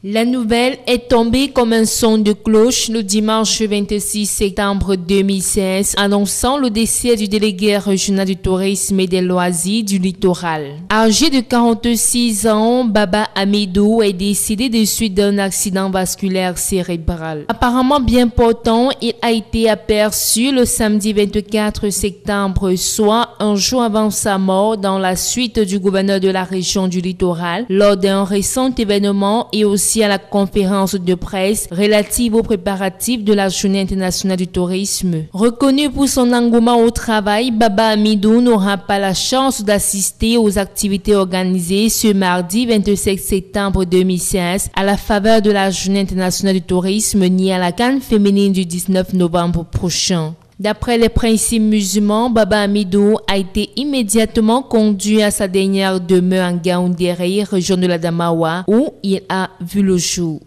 La nouvelle est tombée comme un son de cloche le dimanche 26 septembre 2016, annonçant le décès du délégué régional du tourisme et des loisirs du littoral. Âgé de 46 ans, Baba Amidou est décédé de suite d'un accident vasculaire cérébral. Apparemment bien portant, il a été aperçu le samedi 24 septembre, soit un jour avant sa mort, dans la suite du gouverneur de la région du littoral, lors d'un récent événement et aussi à la conférence de presse relative aux préparatifs de la Journée internationale du tourisme. Reconnu pour son engouement au travail, Baba Amidou n'aura pas la chance d'assister aux activités organisées ce mardi 27 septembre 2016 à la faveur de la Journée internationale du tourisme ni à la CAN féminine du 19 novembre prochain. D'après les principes musulmans, Baba Amidou a été immédiatement conduit à sa dernière demeure en Gaoundéré, région de l'Adamawa, où il a vu le jour.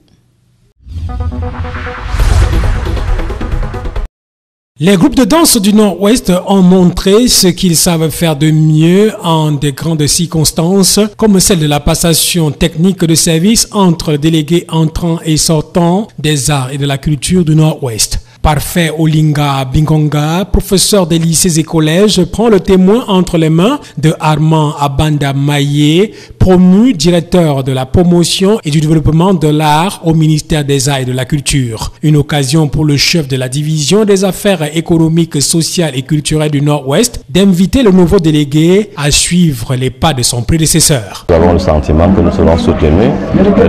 Les groupes de danse du Nord-Ouest ont montré ce qu'ils savent faire de mieux en de grandes circonstances, comme celle de la passation technique de service entre les délégués entrants et sortants des arts et de la culture du Nord-Ouest. Parfait Olinga Bingonga, professeur des lycées et collèges, prend le témoin entre les mains de Armand Abanda Maillé, promu directeur de la promotion et du développement de l'art au ministère des Arts et de la Culture. Une occasion pour le chef de la division des affaires économiques, sociales et culturelles du Nord-Ouest d'inviter le nouveau délégué à suivre les pas de son prédécesseur. Nous avons le sentiment que nous serons soutenus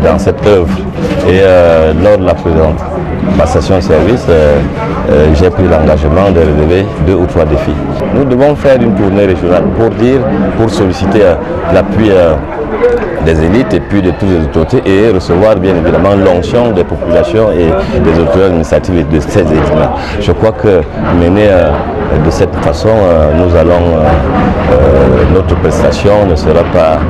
dans cette œuvre et lors de la présente passation de service, j'ai pris l'engagement de relever 2 ou 3 défis. Nous devons faire une tournée régionale pour solliciter l'appui des élites et puis de toutes les autorités et recevoir bien évidemment l'onction des populations et des autorités administratives de ces élites-là. Je crois que mener de cette façon, notre prestation ne sera pas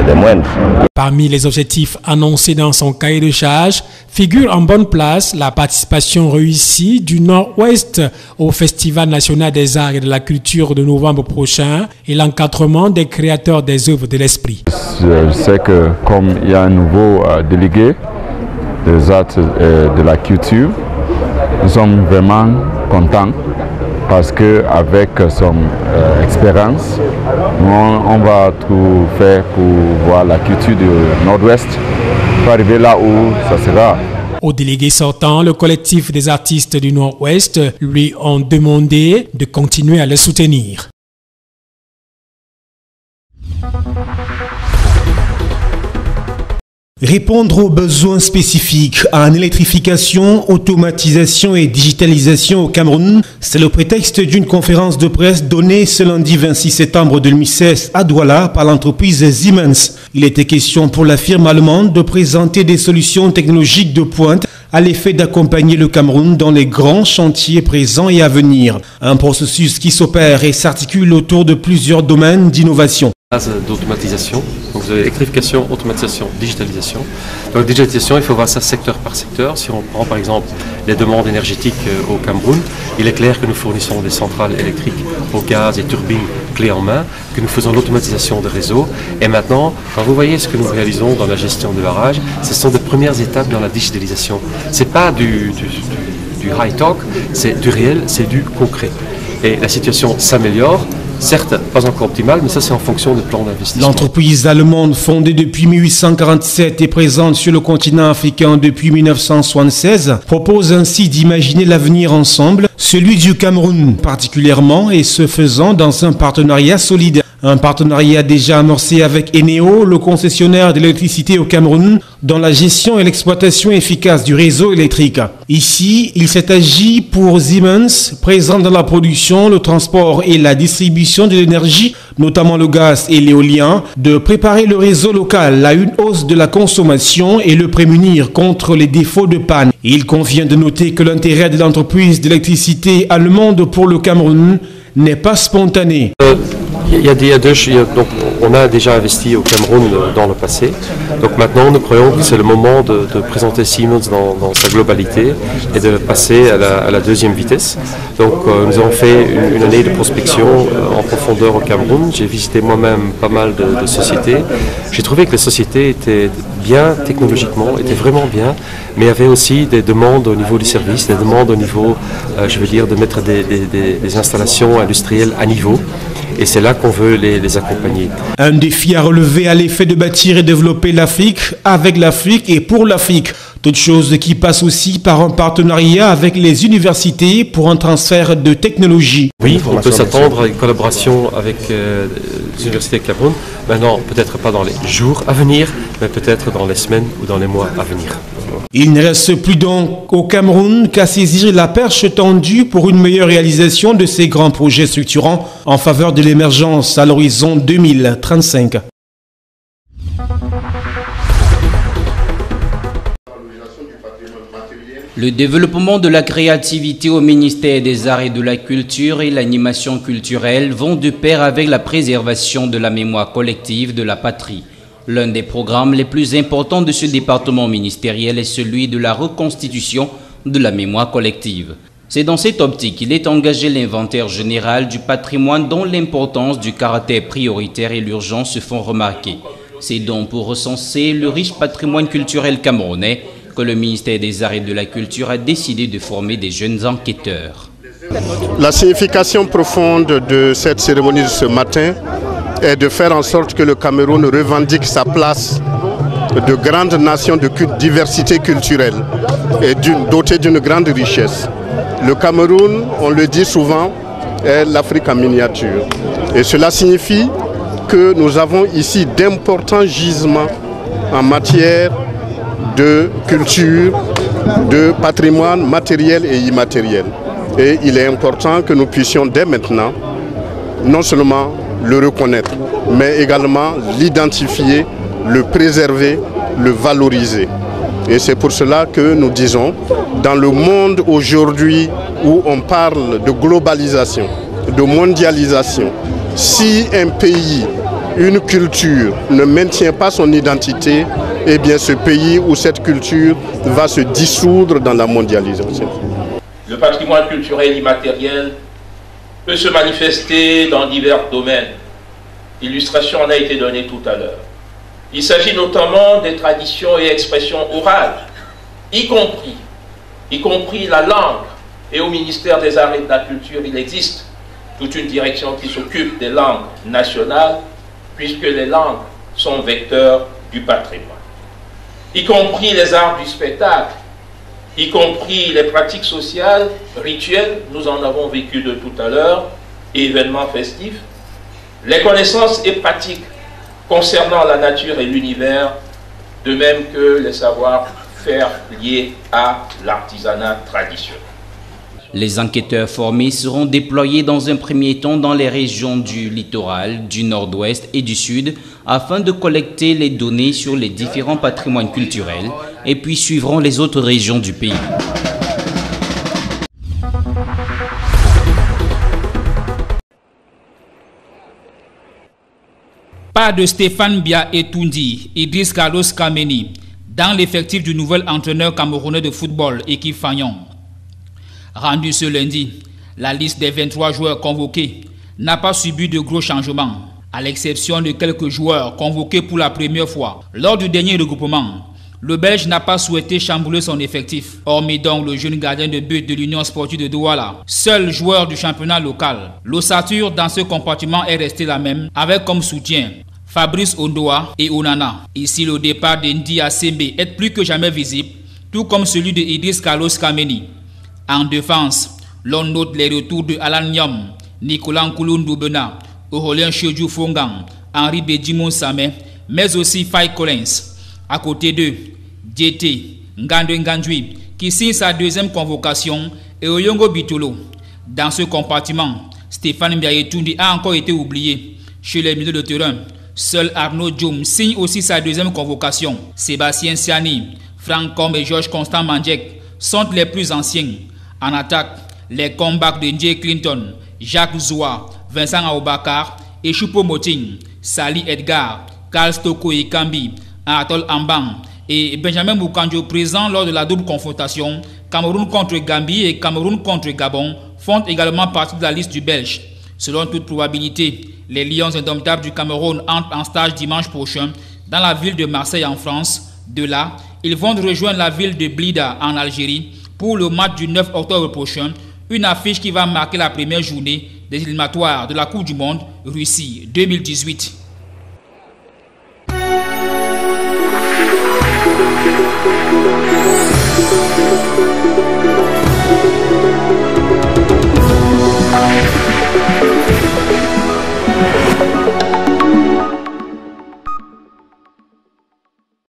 des moindres. Parmi les objectifs annoncés dans son cahier de charge, figure en bonne place la participation réussie du Nord-Ouest au Festival national des arts et de la culture de novembre prochain et l'encadrement des créateurs des œuvres de l'esprit. Je sais que comme il y a un nouveau délégué des arts et de la culture, nous sommes vraiment contents parce qu'avec son expérience, on va tout faire pour voir la culture du Nord-Ouest, pour arriver là où ça sera. Au délégué sortant, le collectif des artistes du Nord-Ouest lui ont demandé de continuer à le soutenir. Répondre aux besoins spécifiques en électrification, automatisation et digitalisation au Cameroun, c'est le prétexte d'une conférence de presse donnée ce lundi 26 septembre 2016 à Douala par l'entreprise Siemens. Il était question pour la firme allemande de présenter des solutions technologiques de pointe à l'effet d'accompagner le Cameroun dans les grands chantiers présents et à venir. Un processus qui s'opère et s'articule autour de plusieurs domaines d'innovation. D'automatisation, donc vous avez électrification, automatisation, digitalisation. Donc digitalisation, il faut voir ça secteur par secteur. Si on prend par exemple les demandes énergétiques au Cameroun, il est clair que nous fournissons des centrales électriques au gaz et turbines clés en main, que nous faisons l'automatisation des réseaux. Et maintenant, quand vous voyez ce que nous réalisons dans la gestion de barrages, ce sont des premières étapes dans la digitalisation. C'est pas du high talk, c'est du réel, c'est du concret. Et la situation s'améliore. Certes, pas encore optimale, mais ça c'est en fonction des plans d'investissement. L'entreprise allemande, fondée depuis 1847 et présente sur le continent africain depuis 1976, propose ainsi d'imaginer l'avenir ensemble, celui du Cameroun particulièrement, et ce faisant dans un partenariat solide. Un partenariat déjà amorcé avec Eneo, le concessionnaire de l'électricité au Cameroun, dans la gestion et l'exploitation efficace du réseau électrique. Ici, il s'est agi pour Siemens, présent dans la production, le transport et la distribution de l'énergie, notamment le gaz et l'éolien, de préparer le réseau local à une hausse de la consommation et le prémunir contre les défauts de panne. Il convient de noter que l'intérêt de l'entreprise d'électricité allemande pour le Cameroun n'est pas spontané. Donc, on a déjà investi au Cameroun dans le passé. Donc maintenant, nous croyons que c'est le moment de présenter Siemens dans sa globalité et de passer à la deuxième vitesse. Donc nous avons fait une année de prospection en profondeur au Cameroun. J'ai visité moi-même pas mal de sociétés. J'ai trouvé que les sociétés étaient bien technologiquement, étaient vraiment bien, mais il y avait aussi des demandes au niveau du service, des demandes au niveau, je veux dire, de mettre des installations industrielles à niveau. Et c'est là qu'on veut les accompagner. Un défi à relever à l'effet de bâtir et développer l'Afrique, avec l'Afrique et pour l'Afrique. Toute chose qui passe aussi par un partenariat avec les universités pour un transfert de technologie. Oui, on peut s'attendre à une collaboration avec les universités de Cameroun. Maintenant, peut-être pas dans les jours à venir, mais peut-être dans les semaines ou dans les mois à venir. Il ne reste plus donc au Cameroun qu'à saisir la perche tendue pour une meilleure réalisation de ces grands projets structurants en faveur de l'émergence à l'horizon 2035. Le développement de la créativité au ministère des Arts et de la Culture et l'animation culturelle vont de pair avec la préservation de la mémoire collective de la patrie. L'un des programmes les plus importants de ce département ministériel est celui de la reconstitution de la mémoire collective. C'est dans cette optique qu'il est engagé l'inventaire général du patrimoine dont l'importance du caractère prioritaire et l'urgence se font remarquer. C'est donc pour recenser le riche patrimoine culturel camerounais que le ministère des Arts et de la Culture a décidé de former des jeunes enquêteurs. La signification profonde de cette cérémonie de ce matin est de faire en sorte que le Cameroun revendique sa place de grande nation de diversité culturelle et dotée d'une grande richesse. Le Cameroun, on le dit souvent, est l'Afrique en miniature. Et cela signifie que nous avons ici d'importants gisements en matière de culture, de patrimoine matériel et immatériel. Et il est important que nous puissions dès maintenant non seulement le reconnaître, mais également l'identifier, le préserver, le valoriser. Et c'est pour cela que nous disons, dans le monde aujourd'hui où on parle de globalisation, de mondialisation, si un pays, une culture ne maintient pas son identité, eh bien ce pays ou cette culture va se dissoudre dans la mondialisation. Le patrimoine culturel immatériel peut se manifester dans divers domaines. L'illustration en a été donnée tout à l'heure. Il s'agit notamment des traditions et expressions orales, y compris la langue. Et au ministère des Arts et de la Culture, il existe toute une direction qui s'occupe des langues nationales, puisque les langues sont vecteurs du patrimoine. Y compris les arts du spectacle, y compris les pratiques sociales, rituelles, nous en avons vécu de tout à l'heure, et événements festifs, les connaissances et pratiques concernant la nature et l'univers, de même que les savoir-faire liés à l'artisanat traditionnel. Les enquêteurs formés seront déployés dans un premier temps dans les régions du littoral, du nord-ouest et du sud afin de collecter les données sur les différents patrimoines culturels et puis suivront les autres régions du pays. Pas de Stéphane Bia Etoundi, Idriss Carlos Kameni dans l'effectif du nouvel entraîneur camerounais de football, équipe Fagnon. Rendu ce lundi, la liste des 23 joueurs convoqués n'a pas subi de gros changements, à l'exception de quelques joueurs convoqués pour la première fois. Lors du dernier regroupement, le Belge n'a pas souhaité chambouler son effectif, hormis donc le jeune gardien de but de l'Union sportive de Douala, seul joueur du championnat local. L'ossature dans ce compartiment est restée la même, avec comme soutien Fabrice Ondoa et Onana. Ici, le départ d'Ndi Asembe est plus que jamais visible, tout comme celui de Idriss Carlos Kameni. En défense, l'on note les retours de Alan Nyom, Nicolas Nkoulou-Ndoubena, Aurélien Chedjou Fongang, Henri Bedjimon Samé, mais aussi Faye Collins. À côté d'eux, Djete Ngandou Ngandjoui, qui signe sa deuxième convocation, et Oyongo Bitolo. Dans ce compartiment, Stéphane Mbiaye-Toundi a encore été oublié. Chez les milieux de terrain, seul Arnaud Djoum signe aussi sa deuxième convocation. Sébastien Siani, Franck Com et Georges Constant Mandjek sont les plus anciens. En attaque, les comebacks de Njay Clinton, Jacques Zoua, Vincent Aoubakar et Choupo-Moting, Sali Edgar, Karl Stoko et Kambi, Anatole Ambang et Benjamin Moukandjo présents lors de la double confrontation Cameroun contre Gambie et Cameroun contre Gabon font également partie de la liste du Belge. Selon toute probabilité, les Lions indomptables du Cameroun entrent en stage dimanche prochain dans la ville de Marseille en France. De là, ils vont rejoindre la ville de Blida en Algérie pour le match du 9 octobre prochain, une affiche qui va marquer la première journée des éliminatoires de la Coupe du Monde Russie 2018.